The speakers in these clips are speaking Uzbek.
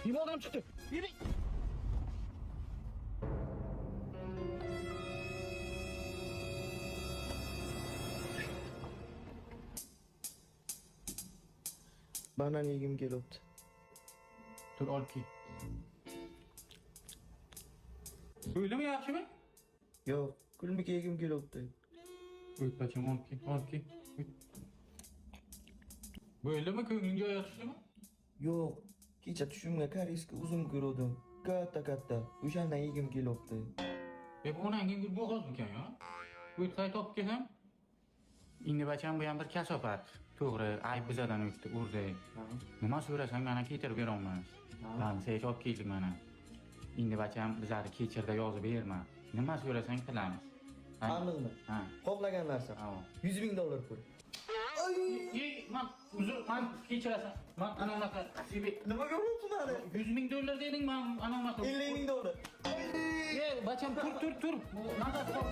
Bir adam çıktı. Yürü. Banan yegim kelibdi. Dur ol ki. Öyle mi yaxshimi? Yo'q, kulmik yegim kelibdi. Uyut bacham ol ki. Böyle mi ko'ngling joyi yaxshimi? Yo'q, kecha tushimga koreyskiy uzum ko'rdim. Katta. O'shandan yegim kelibdi. Bu onangin gul bo'g'oz ekan ya. Uyut qayta olib kelsam. Endi bacham bu ham bir kasofat. To'g'ri, ayb bizadan o'tdi, urdi. Nima so'rasang mana keltirib berolmas. Lan sen olib keldik mana. Endi bacham bizlarni kechirda yozib berma. Nima so'rasang qilamiz. Aniqmi? Ha. Xohlagan narsa. Ha. $100,000 pul. Man kechirasan. Man ana unaqa qasibet. Nimaga uryapsan mani? $100,000 deding, man ana unaqa. $50,000. Bacham tur. Nazar tur.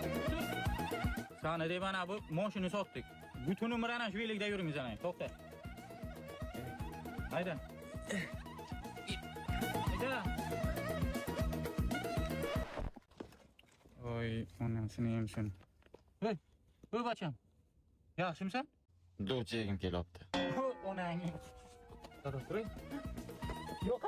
Sana deb ana bu mashina sotdik. Bütün umr ana shu yo'lda yurimiz ana. To'xta. Hayda. Oy, onasini yemsin. Hey, bacham. Yaxshimisan? Dovcha yegim kelyapti. Onangni. Tur. Yo'q.